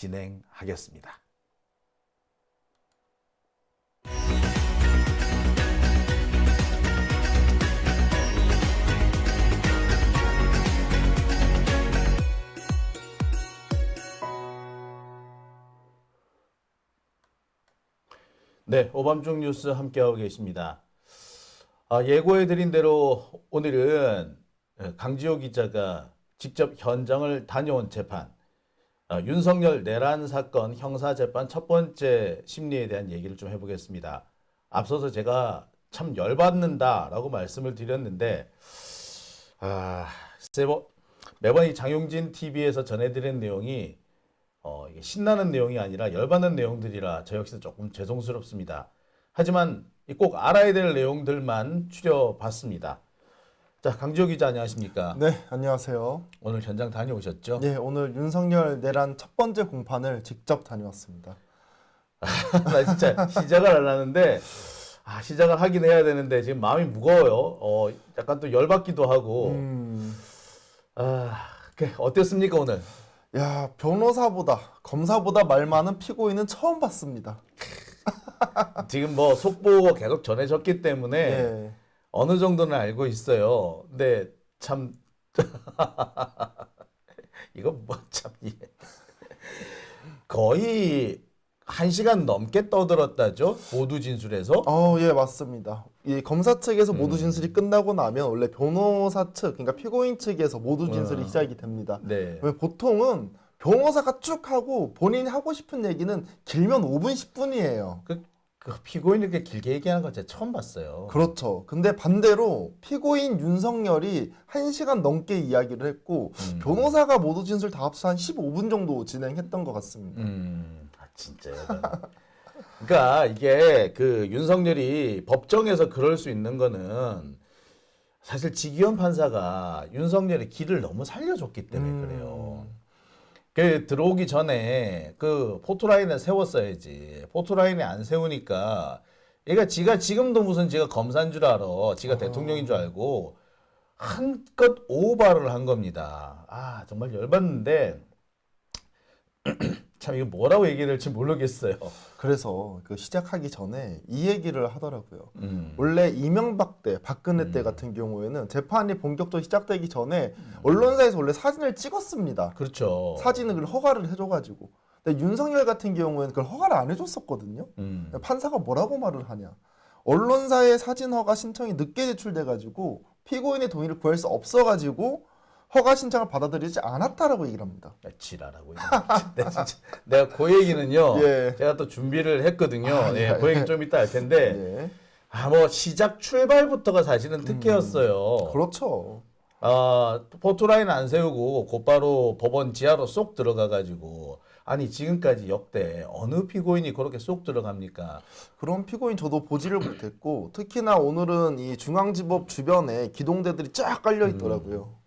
진행하겠습니다. 네, 오밤중 뉴스 함께하고 계십니다. 예고해드린 대로 오늘은 강지호 기자가 직접 현장을 다녀온 재판, 윤석열 내란 사건 형사재판 첫 번째 심리에 대한 얘기를 좀 해보겠습니다. 앞서서 제가 참 열받는다라고 말씀을 드렸는데, 매번 이 장용진 TV에서 전해드린 내용이 이게 신나는 내용이 아니라 열받는 내용들이라 저 역시도 조금 죄송스럽습니다. 하지만 꼭 알아야 될 내용들만 추려봤습니다. 자, 강지호 기자 안녕하십니까? 네, 안녕하세요. 오늘 현장 다녀오셨죠? 네, 오늘 윤석열 내란 첫 번째 공판을 직접 다녀왔습니다. 나 진짜 시작을 하려는데 시작을 하긴 해야 되는데 지금 마음이 무거워요. 약간 또 열받기도 하고. 어땠습니까 오늘? 야, 변호사보다 검사보다 말 많은 피고인은 처음 봤습니다. 지금 뭐 속보가 계속 전해졌기 때문에 네. 어느 정도는 알고 있어요. 근데 참 이거 뭐 참 거의 1시간 넘게 떠들었다죠? 모두 진술에서? 예, 맞습니다. 이 검사 측에서 모두 진술이 끝나고 나면 원래 변호사 측, 그러니까 피고인 측에서 모두 진술이 시작이 됩니다. 네. 왜 보통은 변호사가 쭉 하고 본인이 하고 싶은 얘기는 길면 5분, 10분이에요. 그 피고인 이렇게 길게 얘기하는 거 제가 처음 봤어요. 그렇죠. 근데 반대로 피고인 윤석열이 1시간 넘게 이야기를 했고 변호사가 모두 진술 다 합쳐 한 15분 정도 진행했던 것 같습니다. 진짜요. 그러니까 이게 그 윤석열이 법정에서 그럴 수 있는 거는 사실 지기현 판사가 윤석열의 길을 너무 살려줬기 때문에 그래요. 그 들어오기 전에 그 포토라인에 세웠어야지. 포토라인에 안 세우니까 얘가 지가 지금도 무슨 지가 검사인 줄 알아. 지가 대통령인 줄 알고 한껏 오바를 한 겁니다. 정말 열받는데 참 이거 뭐라고 얘기해야 될지 모르겠어요. 그래서 그 시작하기 전에 이 얘기를 하더라고요. 원래 이명박 때, 박근혜 때 같은 경우에는 재판이 본격적으로 시작되기 전에 언론사에서 원래 사진을 찍었습니다. 그렇죠. 사진을 그걸 허가를 해줘가지고. 근데 윤석열 같은 경우에는 그걸 허가를 안 해줬었거든요. 판사가 뭐라고 말을 하냐. 언론사의 사진 허가 신청이 늦게 제출돼가지고 피고인의 동의를 구할 수 없어가지고 허가 신청을 받아들이지 않았다라고 얘기를 합니다. 지랄하고 내가 그 얘기는요. 예. 제가 또 준비를 했거든요. 그 얘기 좀 이따 할 텐데. 예. 뭐 시작 출발부터가 사실은 특혜였어요. 그렇죠. 포토라인 안 세우고 곧바로 법원 지하로 쏙 들어가 가지고 아니 지금까지 역대 어느 피고인이 그렇게 쏙 들어갑니까? 그런 피고인 저도 보지를 못했고 특히나 오늘은 이 중앙지법 주변에 기동대들이 쫙 깔려 있더라고요.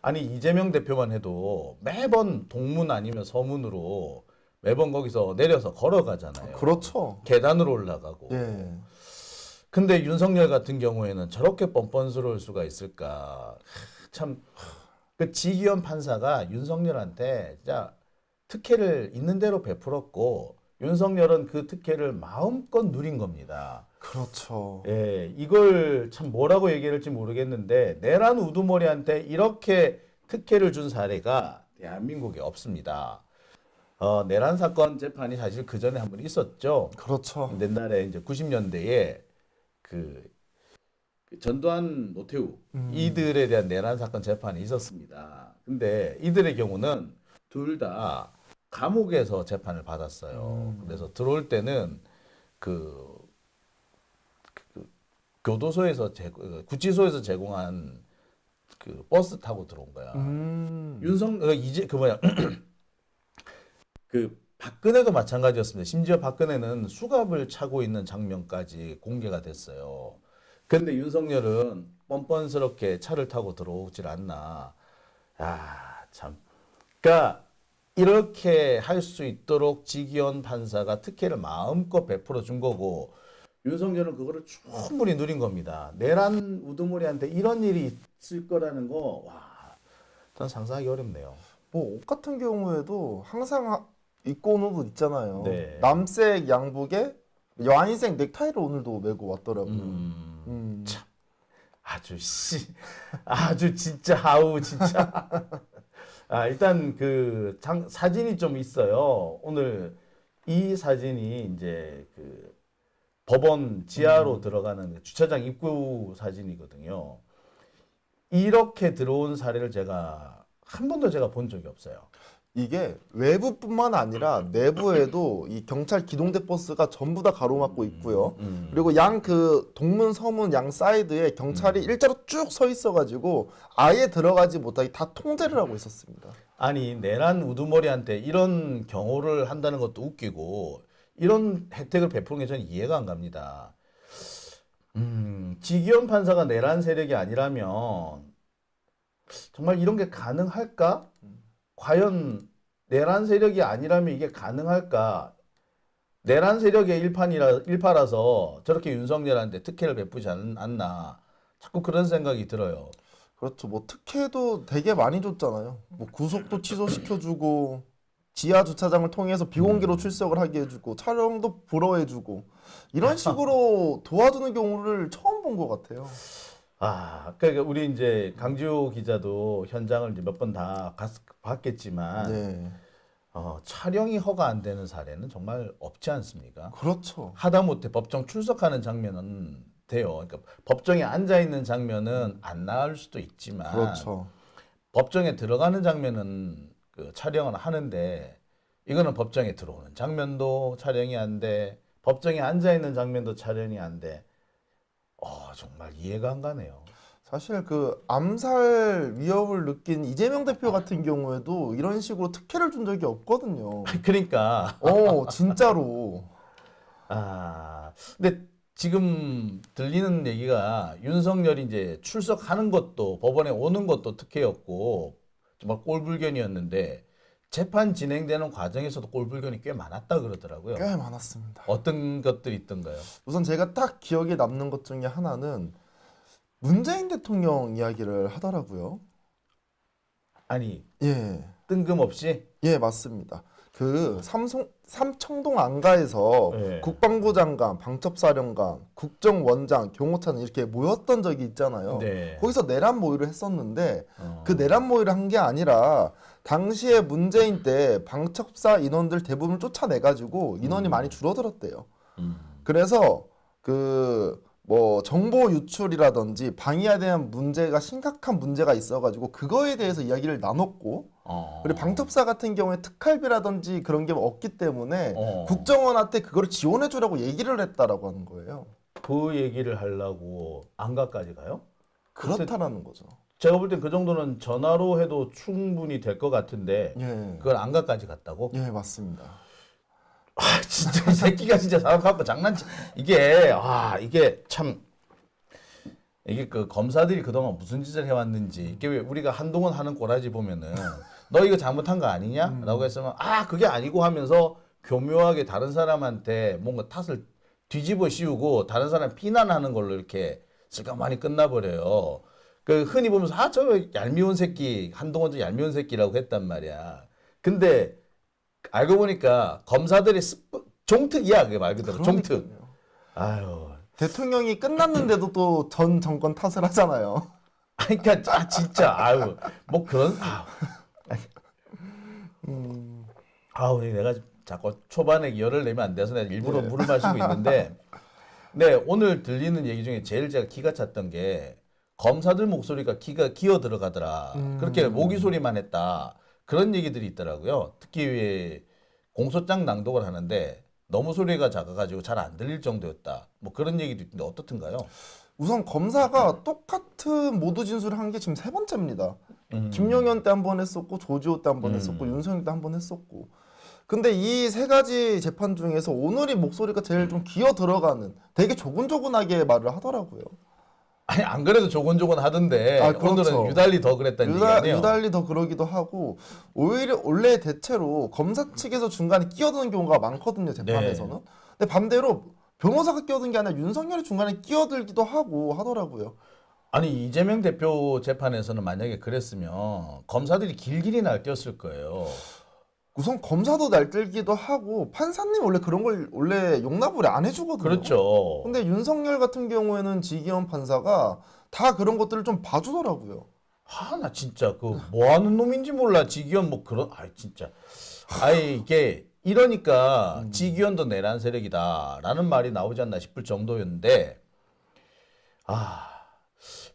아니 이재명 대표만 해도 매번 동문 아니면 서문으로 매번 거기서 내려서 걸어가잖아요. 그렇죠. 계단으로 올라가고. 예. 근데 윤석열 같은 경우에는 저렇게 뻔뻔스러울 수가 있을까? 참 그 지기현 판사가 윤석열한테 진짜 특혜를 있는 대로 베풀었고 윤석열은 그 특혜를 마음껏 누린 겁니다. 그렇죠. 예, 이걸 참 뭐라고 얘기해야 할지 모르겠는데 내란 우두머리한테 이렇게 특혜를 준 사례가 대한민국에 없습니다. 내란 사건 재판이 사실 그 전에 한 번 있었죠. 그렇죠. 옛날에 이제 90년대에 그 전두환, 노태우 이들에 대한 내란 사건 재판이 있었습니다. 근데 이들의 경우는 둘 다 감옥에서 재판을 받았어요. 그래서 들어올 때는 그 교도소에서 구치소에서 제공한 그 버스 타고 들어온 거야. 그 박근혜도 마찬가지였습니다. 심지어 박근혜는 수갑을 차고 있는 장면까지 공개가 됐어요. 근데 윤석열은 뻔뻔스럽게 차를 타고 들어오질 않나. 참. 그러니까 이렇게 할 수 있도록 지기현 판사가 특혜를 마음껏 베풀어 준 거고 윤석열은 그거를 충분히 누린 겁니다. 내란 우두머리한테 이런 일이 있을 거라는 거, 전 상상하기 어렵네요. 뭐 옷 같은 경우에도 항상 입고 오는 옷 있잖아요. 네. 남색 양복에 와인색 넥타이를 오늘도 메고 왔더라고요. 참 아주 진짜 아우 진짜. 일단 그 사진이 좀 있어요. 오늘 이 사진이 이제 그 법원 지하로 들어가는 주차장 입구 사진이거든요. 이렇게 들어온 사례를 제가 한 번도 제가 본 적이 없어요. 이게 외부뿐만 아니라 내부에도 이 경찰 기동대 버스가 전부 다 가로막고 있고요. 그리고 양 그 동문 서문 양 사이드에 경찰이 일자로 쭉 서 있어가지고 아예 들어가지 못하게 다 통제를 하고 있었습니다. 아니 내란 우두머리한테 이런 경호를 한다는 것도 웃기고 이런 혜택을 베푸는 게 저는 이해가 안 갑니다. 지기현 판사가 내란 세력이 아니라면 정말 이런 게 가능할까? 과연 내란 세력이 아니라면 이게 가능할까? 내란 세력의 일파라서 저렇게 윤석열한테 특혜를 베푸지 않나? 자꾸 그런 생각이 들어요. 그렇죠. 뭐 특혜도 되게 많이 줬잖아요. 뭐 구속도 취소시켜주고 지하 주차장을 통해서 비공개로 출석을 하게 해주고 촬영도 보러 해주고 이런 식으로 도와주는 경우를 처음 본 것 같아요. 그러니까 우리 이제 강지호 기자도 현장을 이제 몇 번 다 봤겠지만 네, 촬영이 허가 안 되는 사례는 정말 없지 않습니까? 그렇죠. 하다못해 법정 출석하는 장면은 돼요. 그러니까 법정에 앉아 있는 장면은 안 나올 수도 있지만 그렇죠. 법정에 들어가는 장면은 그 촬영을 하는데 이거는 법정에 들어오는 장면도 촬영이 안 돼. 법정에 앉아 있는 장면도 촬영이 안 돼. 정말 이해가 안 가네요. 사실 그 암살 위협을 느낀 이재명 대표 같은 경우에도 이런 식으로 특혜를 준 적이 없거든요. 그러니까 진짜로. 근데 지금 들리는 얘기가 윤석열이 이제 출석하는 것도 법원에 오는 것도 특혜였고 정말 꼴불견이었는데 재판 진행되는 과정에서도 꼴불견이 꽤 많았다 그러더라고요. 꽤 많았습니다. 어떤 것들이 있던가요? 우선 제가 딱 기억에 남는 것 중에 하나는 문재인 대통령 이야기를 하더라고요. 아니 예, 뜬금없이 맞습니다. 그 삼청동 안가에서 예. 국방부 장관, 방첩사령관, 국정원장, 경호처는 이렇게 모였던 적이 있잖아요. 네. 거기서 내란 모의를 했었는데 그 내란 모의를 한 게 아니라 당시에 문재인 때 방첩사 인원들 대부분 쫓아내가지고 인원이 많이 줄어들었대요. 그래서 그 뭐 정보 유출이라든지 방위에 대한 문제가 심각한 문제가 있어가지고 그거에 대해서 이야기를 나눴고 그리고 방첩사 같은 경우에 특활비라든지 그런 게 없기 때문에 국정원한테 그거를 지원해주라고 얘기를 했다라고 하는 거예요. 그 얘기를 하려고 안가까지 가요? 그렇다라는 거죠. 제가 볼 땐 그 정도는 전화로 해도 충분히 될 것 같은데 예, 그걸 안가까지 갔다고? 예, 맞습니다. 진짜 이 새끼가 진짜 사람 갖고 장난치 이게 참 이게 그 검사들이 그동안 무슨 짓을 해왔는지 이게 왜 우리가 한동안 하는 꼬라지 보면은 너 이거 잘못한 거 아니냐? 라고 했으면 그게 아니고 하면서 교묘하게 다른 사람한테 뭔가 탓을 뒤집어 씌우고 다른 사람 비난하는 걸로 이렇게 슬가마니 끝나버려요. 그 흔히 보면서 저 얄미운 새끼 한동안 저 얄미운 새끼라고 했단 말이야. 근데 알고 보니까 검사들의 종특이야 그게 말 그대로 종특. 아유. 대통령이 끝났는데도 또 전 정권 탓을 하잖아요. 그러니까 진짜 뭐 그런 내가 자꾸 초반에 열을 내면 안 돼서 내가 일부러 물을 마시고 있는데 오늘 들리는 얘기 중에 제일 제가 기가 찼던 게 검사들 목소리가 기어 들어가더라. 그렇게 모기 소리만 했다. 그런 얘기들이 있더라고요. 특히 공소장 낭독을 하는데 너무 소리가 작아가지고 잘 안 들릴 정도였다. 뭐 그런 얘기도 있는데 어떻든가요? 우선 검사가 똑같은 모두 진술을 한 게 지금 3번째입니다. 김용현 때 한 번 했었고 조지호 때 한 번 했었고 윤석열 때 한 번 했었고. 근데 이 세 가지 재판 중에서 오늘이 목소리가 제일 좀 기어 들어가는 되게 조곤조곤하게 말을 하더라고요. 아니 안 그래도 조곤조곤 하던데 그렇죠. 오늘은 유달리 더 그랬다는 얘기네요. 유달리 더 그러기도 하고 오히려 원래 대체로 검사 측에서 중간에 끼어드는 경우가 많거든요 재판에서는. 네. 근데 반대로 변호사가 끼어든 게 아니라 윤석열이 중간에 끼어들기도 하고 하더라고요. 아니 이재명 대표 재판에서는 만약에 그랬으면 검사들이 길길이 날뛰었을 거예요. 우선 검사도 날뛰기도 하고 판사님 원래 그런 걸 원래 용납을 안 해주거든요. 그렇죠. 근데 윤석열 같은 경우에는 지기현 판사가 다 그런 것들을 좀 봐주더라고요. 나 진짜 그 뭐 하는 놈인지 몰라. 지기현 뭐 그런 진짜. 이게 이러니까 지기현도 내란 세력이다라는 말이 나오지 않나 싶을 정도였는데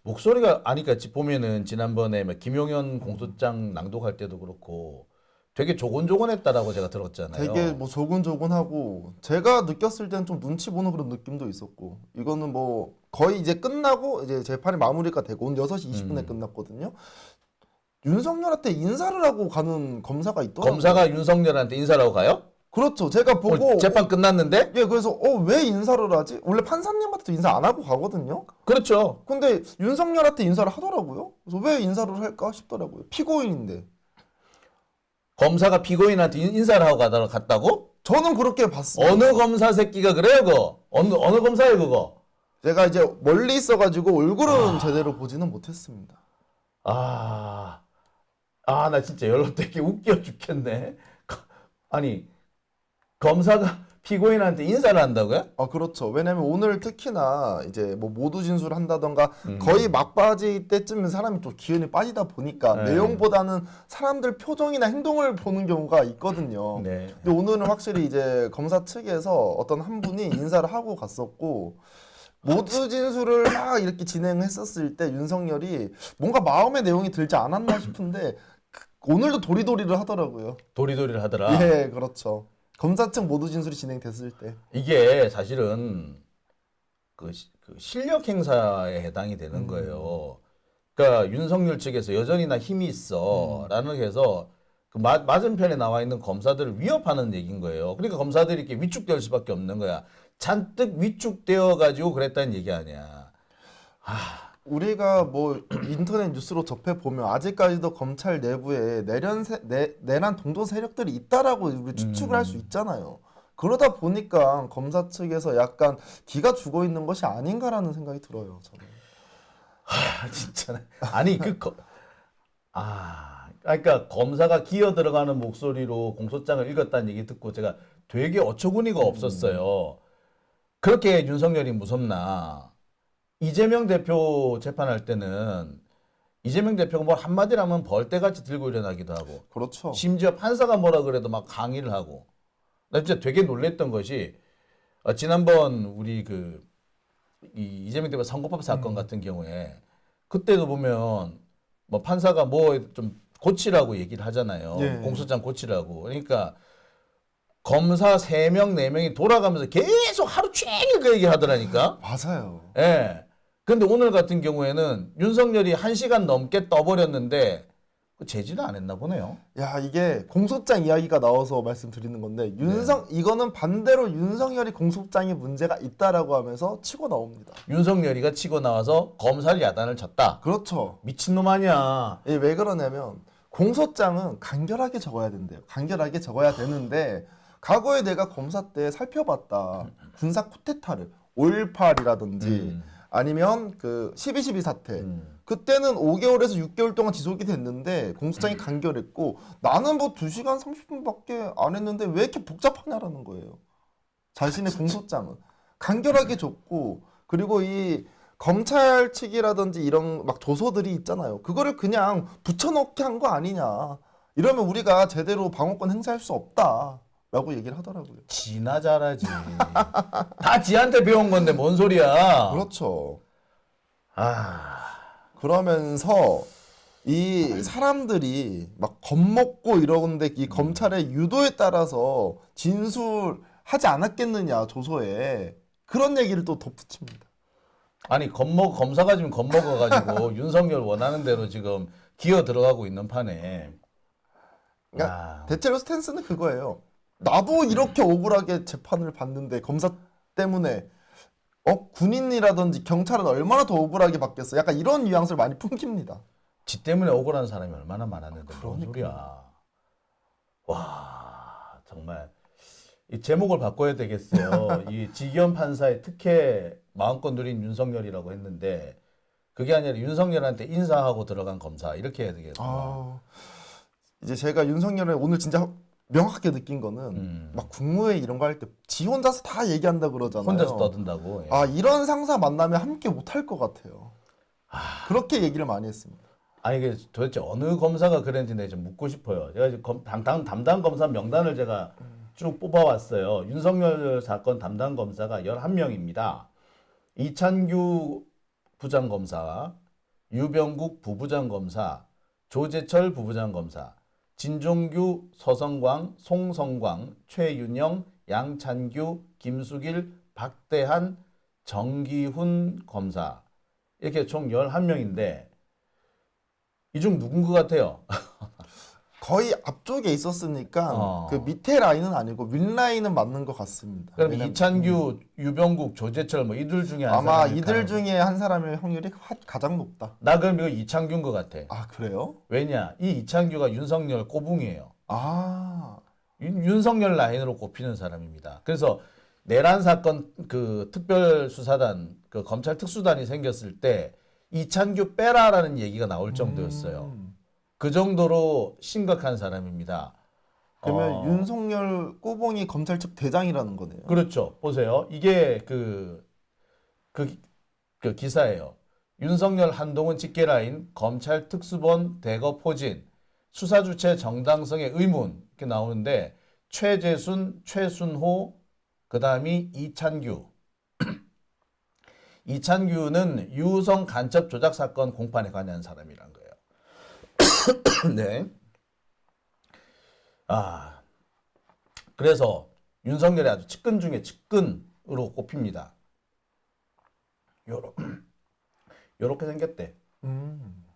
목소리가 그러니까 보면은 지난번에 김용현 공소장 낭독할 때도 그렇고 되게 조곤조곤했다라고 제가 들었잖아요. 되게 뭐 조곤조곤하고 제가 느꼈을 때는 좀 눈치 보는 그런 느낌도 있었고 이거는 뭐 거의 이제 끝나고 이제 재판이 마무리가 되고 오늘 6시 20분에 끝났거든요. 윤석열한테 인사를 하고 가는 검사가 있더라고요. 검사가 윤석열한테 인사를 하고 가요? 그렇죠. 제가 보고 재판 끝났는데? 예, 그래서 왜 인사를 하지? 원래 판사님한테도 인사 안 하고 가거든요. 그렇죠. 근데 윤석열한테 인사를 하더라고요. 그래서 왜 인사를 할까 싶더라고요. 피고인인데. 검사가 피고인한테 인사를 하고 갔다고? 저는 그렇게 봤어요. 어느 검사 새끼가 그래요, 그거? 어느 검사예요, 그거? 제가 이제 멀리 있어가지고 얼굴은 제대로 보지는 못했습니다. 나 진짜 연락되게 웃겨 죽겠네. 아니, 검사가 피고인한테 인사를 한다고요? 그렇죠. 왜냐면 오늘 특히나 이제 뭐 모두 진술한다던가 거의 막바지 때쯤 사람이 좀 기운이 빠지다 보니까 네. 내용보다는 사람들 표정이나 행동을 보는 경우가 있거든요. 네. 근데 오늘은 확실히 이제 검사 측에서 어떤 한 분이 인사를 하고 갔었고 모두 진술을 막 이렇게 진행했었을 때 윤석열이 뭔가 마음의 내용이 들지 않았나 싶은데 오늘도 도리도리를 하더라고요. 도리도리를 하더라. 예, 그렇죠. 검사 측 모두 진술이 진행됐을 때. 이게 사실은 그 실력 행사에 해당이 되는 거예요. 그러니까 윤석열 측에서 여전히 나 힘이 있어라는 해서 그 맞은편에 나와 있는 검사들을 위협하는 얘기인 거예요. 그러니까 검사들이 이렇게 위축될 수밖에 없는 거야. 잔뜩 위축되어 가지고 그랬다는 얘기 아니야. 우리가 뭐 인터넷 뉴스로 접해 보면 아직까지도 검찰 내부에 내란 동조 세력들이 있다라고 우리 추측을 할 수 있잖아요. 그러다 보니까 검사 측에서 약간 기가 죽어 있는 것이 아닌가라는 생각이 들어요. 저는. 진짜. 아니 그러니까 검사가 기어 들어가는 목소리로 공소장을 읽었다는 얘기 듣고 제가 되게 어처구니가 없었어요. 그렇게 윤석열이 무섭나? 이재명 대표 재판할 때는 이재명 대표가 뭘 한마디라면 벌떼같이 들고 일어나기도 하고 그렇죠. 심지어 판사가 뭐라 그래도 막 강의를 하고 나 진짜 되게 놀랬던 것이 지난번 우리 이 이재명 대표 선거법 사건 같은 경우에 그때도 보면 뭐 판사가 뭐 좀 고치라고 얘기를 하잖아요. 예. 공소장 고치라고. 그러니까 검사 3명, 4명이 돌아가면서 계속 하루 종일 그 얘기 하더라니까. 맞아요. 예. 근데 오늘 같은 경우에는 윤석열이 1시간 넘게 떠버렸는데 제지를 안 했나 보네요. 야, 이게 공소장 이야기가 나와서 말씀드리는 건데 이거는 반대로 윤석열이 공소장에 문제가 있다라고 하면서 치고 나옵니다. 윤석열이가 치고 나와서 검찰 야단을 쳤다. 그렇죠. 미친놈 아니야. 이게 왜 그러냐면 공소장은 간결하게 적어야 된대요. 간결하게 적어야 되는데 과거에 내가 검사 때 살펴봤다. 군사 쿠데타를 5.18이라든지 아니면 그 12.12 사태. 그때는 5개월에서 6개월 동안 지속이 됐는데 공소장이 간결했고 나는 뭐 2시간 30분밖에 안 했는데 왜 이렇게 복잡하냐라는 거예요. 자신의 공소장은 간결하게 줬고 그리고 이 검찰 측이라든지 이런 막 조서들이 있잖아요. 그거를 그냥 붙여넣기 한 거 아니냐. 이러면 우리가 제대로 방어권 행사할 수 없다라고 얘기를 하더라고요. 지나 잘하지. 다 지한테 배운 건데 뭔 소리야. 그렇죠. 그러면서 이 사람들이 막 겁먹고 이러는데 이 검찰의 유도에 따라서 진술하지 않았겠느냐 조서에 그런 얘기를 또 덧붙입니다. 아니 검사가 지금 겁먹어가지고 윤석열 원하는 대로 지금 기어 들어가고 있는 판에. 그러니까 대체로 스탠스는 그거예요. 나도 이렇게 억울하게 재판을 받는데 검사 때문에 군인이라든지 경찰은 얼마나 더 억울하게 받겠어. 약간 이런 뉘앙스를 많이 풍깁니다. 지 때문에 억울한 사람이 얼마나 많았는데 뭔 그러니까. 소리야. 와 정말 이 제목을 바꿔야 되겠어요. 이 지기현 판사의 특혜 마음껏 누린 윤석열이라고 했는데 그게 아니라 윤석열한테 인사하고 들어간 검사 이렇게 해야 되겠구나. 이제 제가 윤석열을 오늘 진짜 명확하게 느낀 거는 막 국무회의 이런 거 할 때 지 혼자서 다 얘기한다 그러잖아요. 혼자서 떠든다고. 예. 아 이런 상사 만나면 함께 못 할 것 같아요. 그렇게 얘기를 많이 했습니다. 아니 이게 도대체 어느 검사가 그랬는지 내가 좀 묻고 싶어요. 제가 이제 담당 검사 명단을 제가 쭉 뽑아왔어요. 윤석열 사건 담당 검사가 11명입니다. 이찬규 부장검사, 유병국 부부장검사, 조재철 부부장검사, 진종규, 서성광, 송성광, 최윤영, 양찬규, 김수길, 박대한, 정기훈 검사 이렇게 총 11명인데 이 중 누군 것 같아요? 거의 앞쪽에 있었으니까 어. 그 밑에 라인은 아니고 윗 라인은 맞는 것 같습니다. 그럼 왜냐면 이찬규, 유병국, 조재철 뭐 이들 중에 한 아마 사람이 이들 가는 중에 한 사람의 확률이 가장 높다. 나 그럼 이거 이창규인 것 같아. 아 그래요? 왜냐? 이 이창규가 윤석열 꼬붕이에요. 아 윤석열 라인으로 꼽히는 사람입니다. 그래서 내란 사건 그 특별수사단 그 검찰 특수단이 생겼을 때 이찬규 빼라라는 얘기가 나올 정도였어요. 그 정도로 심각한 사람입니다. 그러면 윤석열 꼬봉이 검찰 측 대장이라는 거네요. 그렇죠. 보세요. 이게 그 기사예요. 윤석열 한동훈 직계라인 검찰 특수본 대거 포진 수사 주체 정당성의 의문 이렇게 나오는데 최재순, 최순호 그다음이 이찬규. 이찬규는 유성 간첩 조작 사건 공판에 관여한 사람이란 거예요. 네. 아. 그래서 윤석열이 아주 측근 중에 측근으로 꼽힙니다. 요렇게 생겼대.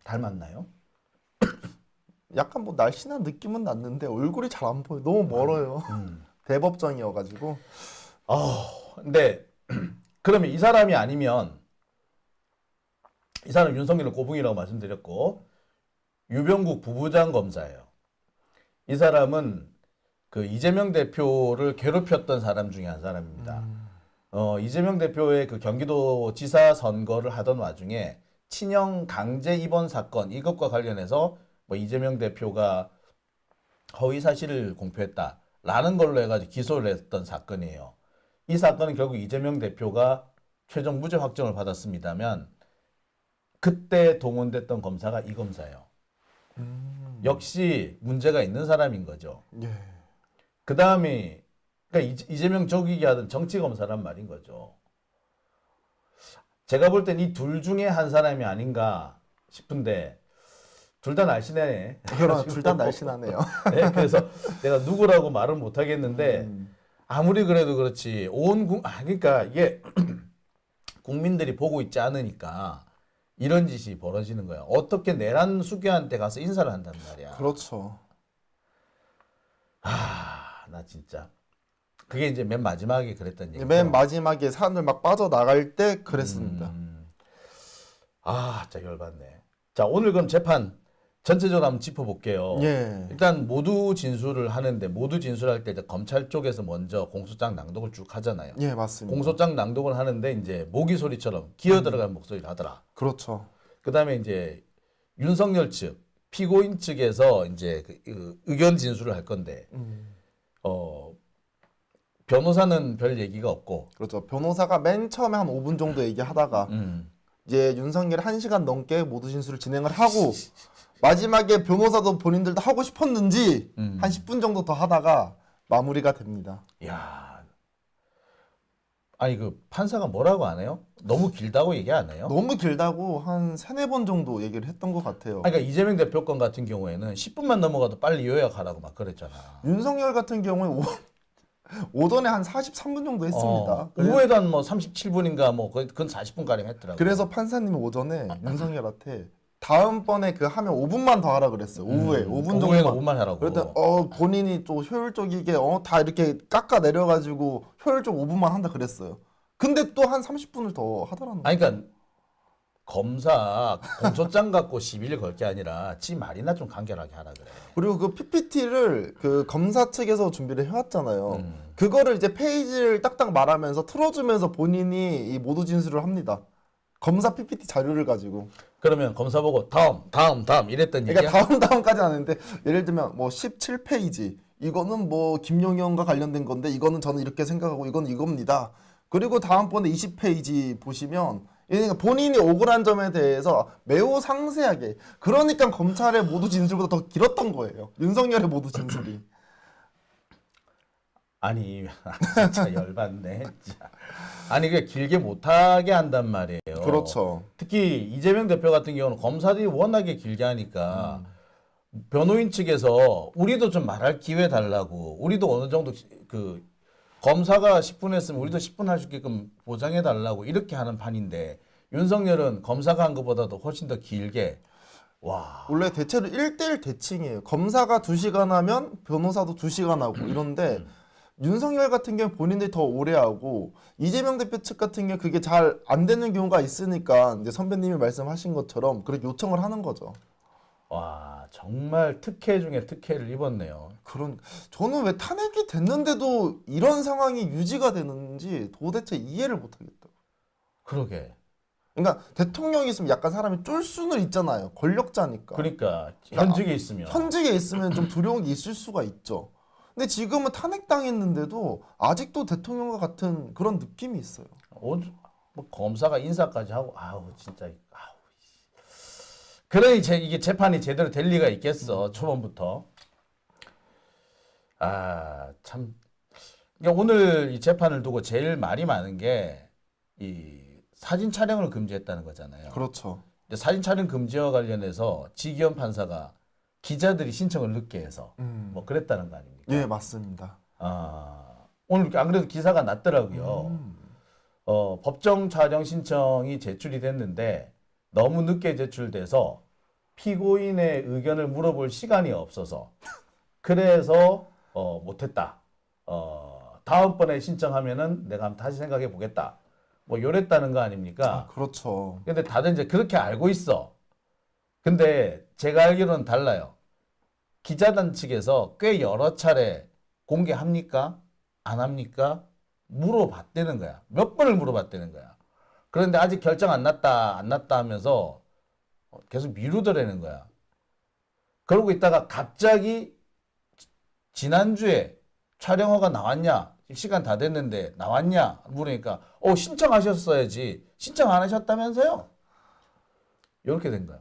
닮았나요? 약간 뭐 날씬한 느낌은 났는데 얼굴이 잘 안 보여. 너무 멀어요. 대법정이어가지고. 근데 그러면 이 사람이 아니면 이 사람 윤석열을 꼬붕이라고 말씀드렸고 유병국 부부장 검사예요. 이 사람은 그 이재명 대표를 괴롭혔던 사람 중에 한 사람입니다. 이재명 대표의 그 경기도 지사 선거를 하던 와중에 친형 강제 입원 사건 이것과 관련해서 뭐 이재명 대표가 허위 사실을 공표했다라는 걸로 해가지고 기소를 했던 사건이에요. 이 사건은 결국 이재명 대표가 최종 무죄 확정을 받았습니다만 그때 동원됐던 검사가 이 검사예요. 역시 문제가 있는 사람인 거죠. 예. 그 다음에 그러니까 이재명 적이게 하던 정치 검사란 말인 거죠. 제가 볼 땐 이 둘 중에 한 사람이 아닌가 싶은데 둘 다 날씬해. 둘 다 날씬하네요. 네, 그래서 내가 누구라고 말은 못 하겠는데 아무리 그래도 그렇지 그러니까 이게 국민들이 보고 있지 않으니까 이런 짓이 벌어지는 거야. 어떻게 내란 수교한테 가서 인사를 한단 말이야. 그렇죠. 나 진짜 그게 이제 맨 마지막에 그랬던 얘기죠. 맨 마지막에 사람들 막 빠져나갈 때 그랬습니다. 진짜 열받네. 자, 오늘 그럼 재판 전체적으로 한번 짚어볼게요. 예. 일단 모두 진술을 하는데 모두 진술할 때 이제 검찰 쪽에서 먼저 공소장 낭독을 쭉 하잖아요. 예, 맞습니다. 공소장 낭독을 하는데 이제 모기 소리처럼 기어 들어간 목소리를 하더라. 그렇죠. 그다음에 이제 윤석열 측 피고인 측에서 이제 그 의견 진술을 할 건데 변호사는 별 얘기가 없고 그렇죠. 변호사가 맨 처음에 한 5분 정도 얘기하다가 이제 윤석열이 1시간 넘게 모두 진술을 진행을 하고 마지막에 변호사도 본인들도 하고 싶었는지 한 10분 정도 더 하다가 마무리가 됩니다. 야, 아니 그 판사가 뭐라고 안 해요? 너무 길다고 얘기 안 해요? 너무 길다고 한 3-4번 정도 얘기를 했던 것 같아요. 그러니까 이재명 대표 건 같은 경우에는 10분만 넘어가도 빨리 요약하라고 막 그랬잖아. 윤석열 같은 경우에 오전에 한 43분 정도 했습니다. 오후에도 한 뭐 37분인가 뭐 그건 40분 가량 했더라고. 그래서 판사님이 오전에 윤석열한테 다음번에 그 하면 5분만 더 하라 그랬어요. 오후에 5분 오후에는 정도만. 5분만 하라고. 그랬더니 본인이 좀 효율적이게 다 이렇게 깎아 내려가지고 효율적 5분만 한다 그랬어요. 근데 또 한 30분을 더 하더라는 거예요. 아니 그러니까 검사 공소장 갖고 시비를 걸 게 아니라 지 말이나 좀 간결하게 하라 그래. 그리고 그 PPT를 그 검사 측에서 준비를 해왔잖아요. 그거를 이제 페이지를 딱딱 말하면서 틀어주면서 본인이 이 모두 진술을 합니다. 검사 PPT 자료를 가지고. 그러면 검사 보고 다음 이랬던 얘기야? 그러니까 다음까지 안 했는데 예를 들면 뭐 17페이지 이거는 뭐 김용현과 관련된 건데 이거는 저는 이렇게 생각하고 이건 이겁니다. 그리고 다음번에 20페이지 보시면 그러니까 본인이 억울한 점에 대해서 매우 상세하게 그러니까 검찰의 모두 진술보다 더 길었던 거예요. 윤석열의 모두 진술이. 아니 진짜 열받네. 진짜. 아니 그게 길게 못하게 한단 말이에요. 그렇죠. 특히 이재명 대표 같은 경우는 검사들이 워낙에 길게 하니까 변호인 측에서 우리도 좀 말할 기회 달라고 우리도 어느 정도 그 검사가 10분 했으면 우리도 10분 할 수 있게끔 보장해 달라고 이렇게 하는 판인데 윤석열은 검사가 한 것보다도 훨씬 더 길게 와. 원래 대체로 1대1 대칭이에요. 검사가 2시간 하면 변호사도 2시간 하고 이런데 윤석열 같은 경우는 본인들이 더 오래 하고 이재명 대표 측 같은 경우 그게 잘 안 되는 경우가 있으니까 이제 선배님이 말씀하신 것처럼 그렇게 요청을 하는 거죠. 와 정말 특혜 중에 특혜를 입었네요. 저는 왜 탄핵이 됐는데도 이런 상황이 유지가 되는지 도대체 이해를 못 하겠다. 그러게. 그러니까 대통령이 있으면 약간 사람이 쫄 수는 있잖아요. 권력자니까. 그러니까 현직에 있으면 현직에 있으면 좀 두려운 게 있을 수가 있죠. 근데 지금은 탄핵당했는데도 아직도 대통령과 같은 그런 느낌이 있어요. 뭐 검사가 인사까지 하고 아우 진짜 아우. 그러니 이게 재판이 제대로 될 리가 있겠어 초반부터. 아 참. 그러니까 오늘 이 재판을 두고 제일 말이 많은 게 이 사진 촬영을 금지했다는 거잖아요. 그렇죠. 근데 사진 촬영 금지와 관련해서 지기현 판사가 기자들이 신청을 늦게 해서 뭐 그랬다는 거 아닙니까? 예, 맞습니다. 아 오늘 안 그래도 기사가 났더라고요. 법정 촬영 신청이 제출이 됐는데 너무 늦게 제출돼서 피고인의 의견을 물어볼 시간이 없어서 그래서 못했다. 다음번에 신청하면은 내가 한번 다시 생각해 보겠다. 뭐 요랬다는 거 아닙니까? 그렇죠. 근데 다들 이제 그렇게 알고 있어. 근데 제가 알기로는 달라요. 기자단 측에서 꽤 여러 차례 공개합니까? 안 합니까? 물어봤다는 거야. 몇 번을 물어봤다는 거야. 그런데 아직 결정 안 났다 하면서 계속 미루더라는 거야. 그러고 있다가 갑자기 지난주에 촬영허가 나왔냐? 시간 다 됐는데 나왔냐? 물으니까 신청하셨어야지. 신청 안 하셨다면서요? 이렇게 된 거야.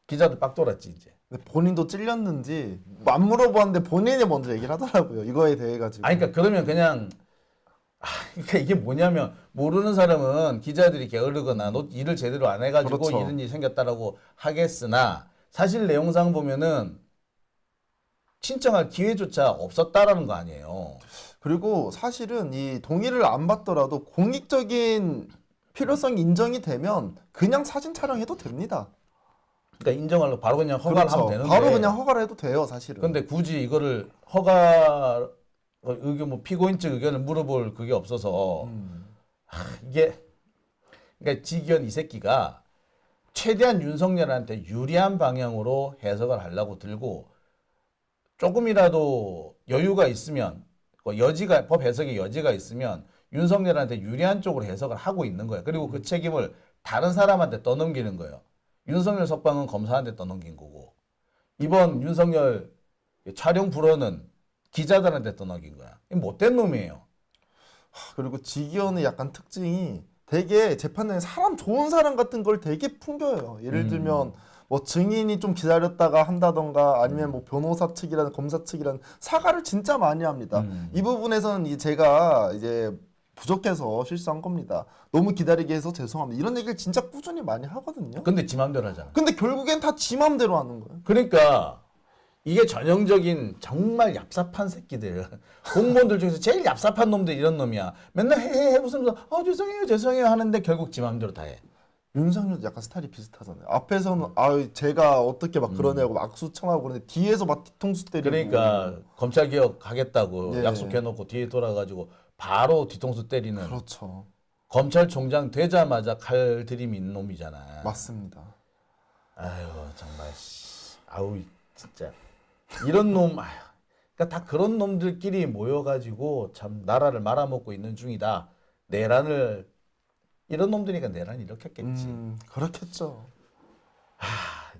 기자도 빡 돌았지 이제. 근데 본인도 찔렸는지 안 물어봤는데 본인이 먼저 얘기를 하더라고요. 이거에 대해 가지고. 아니 그러니까 그러면 그냥 그러니까 이게 뭐냐면 모르는 사람은 기자들이 게으르거나 일을 제대로 안 해가지고 그렇죠. 이런 일이 생겼다라고 하겠으나 사실 내용상 보면은 신청할 기회조차 없었다라는 거 아니에요. 그리고 사실은 이 동의를 안 받더라도 공익적인 필요성이 인정이 되면 그냥 사진 촬영해도 됩니다. 그러니까 인정하려고 바로 그냥 허가를 그렇죠. 하면 되는데 바로 그냥 허가를 해도 돼요, 사실은. 근데 굳이 이거를 허가 의견 뭐 피고인 측 의견을 물어볼 그게 없어서 이게 그러니까 지기현 이 새끼가 최대한 윤석열한테 유리한 방향으로 해석을 하려고 들고 조금이라도 여유가 있으면 여지가 법 해석의 여지가 있으면 윤석열한테 유리한 쪽으로 해석을 하고 있는 거예요. 그리고 그 책임을 다른 사람한테 떠넘기는 거예요. 윤석열 석방은 검사한테 떠넘긴 거고 이번 윤석열 촬영 불허는 기자들한테 떠넘긴 거야. 못된 놈이에요. 그리고 지기현의 약간 특징이 되게 재판장에 사람 좋은 사람 같은 걸 되게 풍겨요. 예를 들면 뭐 증인이 좀 기다렸다가 한다던가 아니면 뭐 변호사 측이라는 검사 측이라는 사과를 진짜 많이 합니다. 이 부분에서는 제가 이제 부족해서 실수한 겁니다. 너무 기다리게 해서 죄송합니다. 이런 얘기를 진짜 꾸준히 많이 하거든요. 근데 지 맘대로 하잖아. 근데 결국엔 다 지 맘대로 하는 거예요. 그러니까 이게 전형적인 정말 얍삽한 새끼들. 공무원들 중에서 제일 얍삽한 놈들 이런 놈이야. 맨날 해해 웃으면서 죄송해요 하는데 결국 지 맘대로 다 해. 윤석열도 약간 스타일이 비슷하잖아요. 앞에서는 제가 어떻게 막 그러냐고 막 악수 청하고 그러는데 뒤에서 막 뒤통수 때리고. 그러니까 검찰 개혁 하겠다고 예. 약속해놓고 뒤에 돌아가지고 바로 뒤통수 때리는. 그렇죠. 검찰총장 되자마자 칼 들이미 있는 놈이잖아. 맞습니다. 아유 정말 아우 진짜 이런 놈 그러니까 다 그런 놈들끼리 모여가지고 참 나라를 말아먹고 있는 중이다. 내란을 이런 놈들이니까 내란을 일으켰겠지. 그렇겠죠.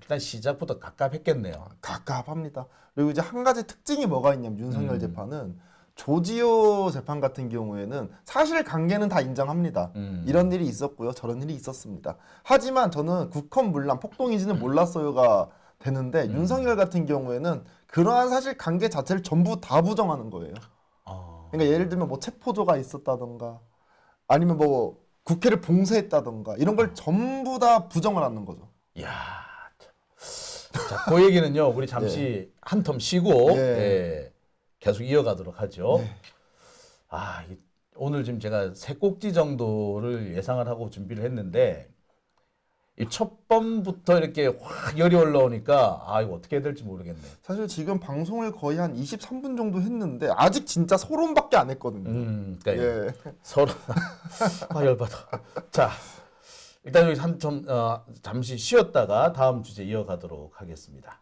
일단 시작부터 갑갑했겠네요. 갑갑합니다. 그리고 이제 한 가지 특징이 뭐가 있냐면 윤석열 재판은 조지호 재판 같은 경우에는 사실 관계는 다 인정합니다. 이런 일이 있었고요. 저런 일이 있었습니다. 하지만 저는 국헌 문란 폭동인지는 몰랐어요가 되는데 윤석열 같은 경우에는 그러한 사실 관계 자체를 전부 다 부정하는 거예요. 그러니까 예를 들면 뭐 체포조가 있었다던가 아니면 뭐 국회를 봉쇄했다던가 이런 걸 전부 다 부정을 하는 거죠. 이야. 자, 그 얘기는요. 우리 잠시 한 텀 쉬고 예, 계속 이어가도록 하죠. 오늘 지금 제가 세 꼭지 정도를 예상을 하고 준비를 했는데 이 첫 번부터 이렇게 확 열이 올라오니까 이거 어떻게 해야 될지 모르겠네. 사실 지금 방송을 거의 한 23분 정도 했는데 아직 진짜 소론밖에 안 했거든요. 그러니까 서로 열받아. 자, 일단 여기 잠시 쉬었다가 다음 주제 이어가도록 하겠습니다.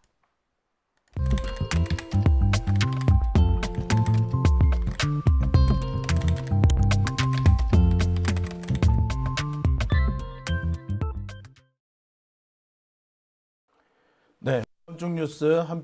네, 집중 뉴스 함께